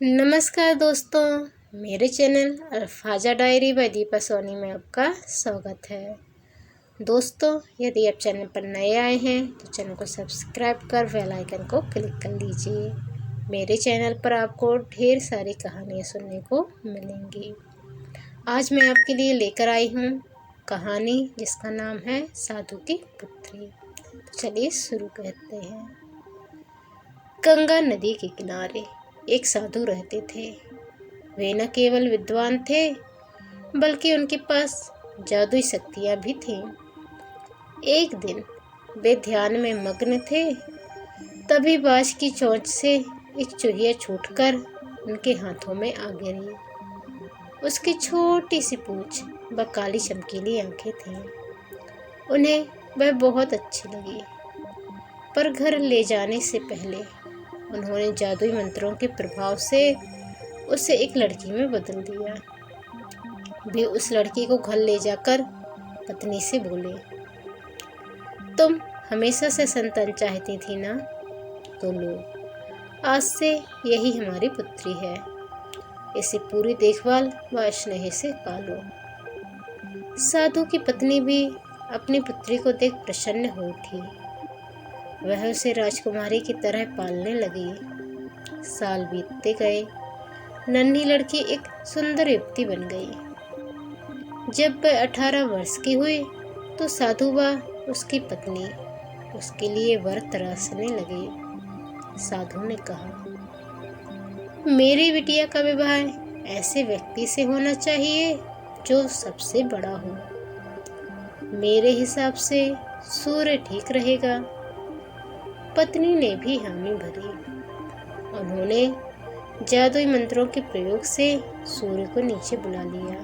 नमस्कार दोस्तों, मेरे channel Alfaza diary by Deepa Soni में आपका स्वागत है। दोस्तों, यदि आप चैनल पर नए आए हैं तो चैनल को सब्सक्राइब कर बेल आइकन को क्लिक कर लीजिए। मेरे चैनल पर आपको ढेर सारी कहानियाँ सुनने को मिलेंगी। आज मैं आपके लिए लेकर आई हूँ कहानी जिसका नाम है साधु की पुत्री। तो चलिए शुरू करते हैं। गंगा नदी के किनारे एक साधु रहते थे। वे न केवल विद्वान थे बल्कि उनके पास जादुई शक्तियाँ भी थीं। एक दिन वे ध्यान में मग्न थे, तभी बाँस की चोंच से एक चूहिया छूटकर उनके हाथों में आ गिरी। उसकी छोटी सी पूँछ व काली चमकीली आंखें थीं। उन्हें वह बहुत अच्छी लगी, पर घर ले जाने से पहले उन्होंने जादुई मंत्रों के प्रभाव से उसे एक लड़की में बदल दिया। वे उस लड़की को घर ले जाकर पत्नी से बोले, तुम हमेशा से संतान चाहती थी ना, तो लो, आज से यही हमारी पुत्री है। इसे पूरी देखभाल व स्नेह से पालो। साधु की पत्नी भी अपनी पुत्री को देख प्रसन्न हो उठी। वह उसे राजकुमारी की तरह पालने लगी। साल बीतते गए, नन्ही लड़की एक सुंदर युवती बन गई। जब वह 18 वर्ष की हुई तो साधु व उसकी पत्नी उसके लिए वर तराशने लगे। साधु ने कहा, मेरी बिटिया का विवाह ऐसे व्यक्ति से होना चाहिए जो सबसे बड़ा हो। मेरे हिसाब से सूर्य ठीक रहेगा। पत्नी ने भी हामी भरी। उन्होंने जादुई मंत्रों के प्रयोग से सूर्य को नीचे बुला लिया।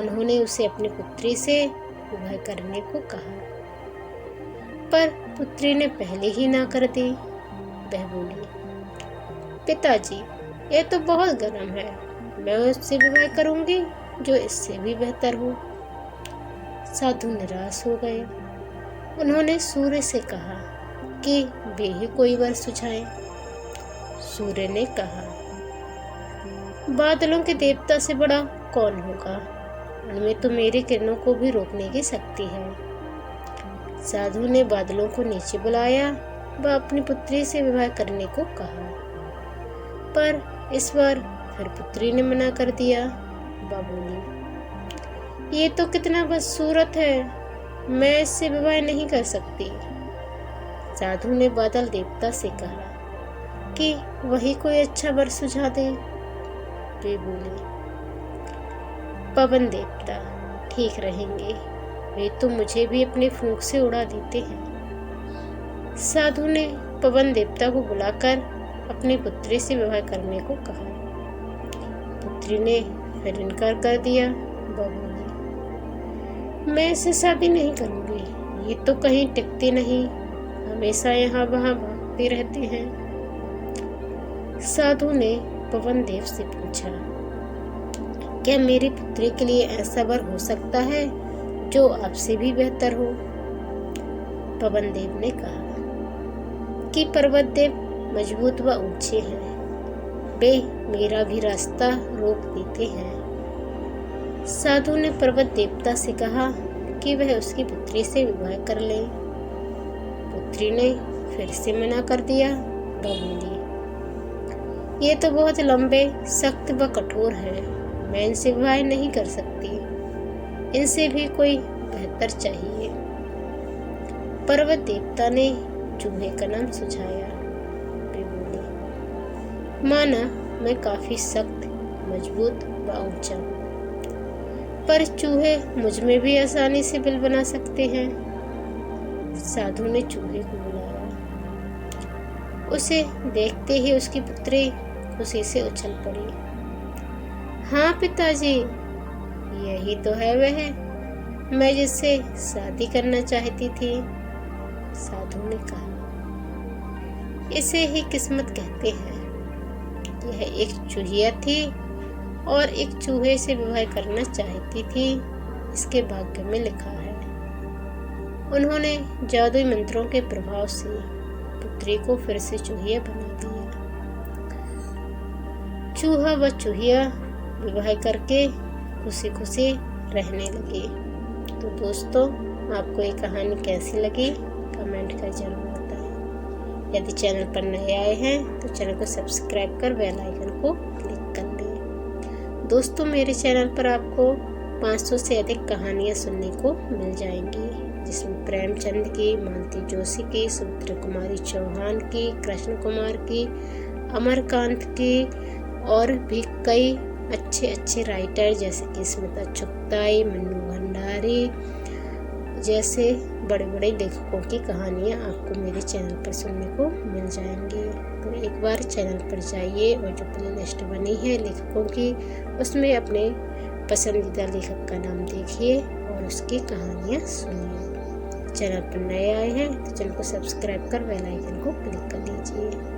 उन्होंने उसे अपनी पुत्री से विवाह करने को कहा, पर पुत्री ने पहले ही ना कर दी। वह बोली, पिताजी, यह तो बहुत गर्म है। मैं उससे विवाह करूंगी जो इससे भी बेहतर हो। साधु निराश हो गए। उन्होंने सूर्य से कहा कि वे ही कोई वर सुझाएं। सूर्य ने कहा, बादलों के देवता से बड़ा कौन होगा? उनमें तो मेरी किरणों को भी रोकने की शक्ति है। साधु ने बादलों को नीचे बुलाया व अपनी पुत्री से विवाह करने को कहा, पर इस बार फिर पुत्री ने मना कर दिया। वह बोली, ये तो कितना बदसूरत है, मैं इससे विवाह नहीं कर सकती। साधु ने बादल देवता से कहा कि वही कोई अच्छा वर सुझा दे। वे बोले, पवन देवता ठीक रहेंगे, वे तो मुझे भी अपने फूंक से उड़ा देते हैं। साधु ने पवन देवता को बुलाकर अपनी पुत्री से विवाह करने को कहा। पुत्री ने फिर इनकार कर दिया। वह बोली, मैं इससे शादी नहीं करूंगी, ये तो कहीं टिकते नहीं, हमेशा यहाँ वहाँ भागते रहते हैं। साधु ने पवन देव से पूछा, क्या मेरी पुत्री के लिए ऐसा वर हो सकता है जो आपसे भी बेहतर हो? पवन देव ने कहा कि पर्वत देव मजबूत व ऊंचे हैं, वे मेरा भी रास्ता रोक देते हैं। साधु ने पर्वत देवता से कहा कि वह उसकी पुत्री से विवाह कर ले। पुत्री ने फिर से मना कर दिया। वह बोली, ये तो बहुत लंबे, सख्त व कठोर है, मैं इनसे विवाह नहीं कर सकती, इनसे भी कोई बेहतर चाहिए। पर्वत देवता ने चूहे का नाम सुझाया। वे बोले, माना मैं काफी सख्त, मजबूत व ऊंचा, पर चूहे मुझ में भी आसानी से बिल बना सकते हैं। साधु ने चूहे को बुलाया। उसे देखते ही उसकी पुत्री खुशी से उछल पड़ी। हाँ पिताजी, यही तो है वह, मैं जिससे शादी करना चाहती थी। साधु ने कहा, इसे ही किस्मत कहते हैं। यह एक चूहिया थी और एक चूहे से विवाह करना चाहती थी, इसके भाग्य में लिखा है। उन्होंने जादुई मंत्रों के प्रभाव से पुत्री को फिर से चूहिया बना दिया। चूहा व चूहिया विवाह करके खुशी खुशी रहने लगे। तो दोस्तों, आपको ये कहानी कैसी लगी कमेंट कर जरूर बताएं। यदि चैनल पर नए आए हैं तो चैनल को सब्सक्राइब कर बेल आइकन को क्लिक कर लें। दोस्तों, मेरे चैनल पर आपको 500 से अधिक कहानियाँ सुनने को मिल जाएंगी, जिसमें प्रेमचंद की, मालती जोशी की, सुमित्रा कुमारी चौहान की, कृष्ण कुमार की, अमरकांत की और भी कई अच्छे राइटर जैसे कि स्मिता चुगताई, मन्नू भंडारी जैसे बड़े बड़े लेखकों की कहानियाँ आपको मेरे चैनल पर सुनने को मिल जाएंगी। तो एक बार चैनल पर जाइए और जो प्लेलिस्ट बनी है लेखकों की, उसमें अपने पसंदीदा लेखक का नाम देखिए और उसकी कहानियाँ सुनिए। चैनल पर नए आए हैं तो चैनल को सब्सक्राइब कर बेल आइकन को क्लिक कर लीजिए।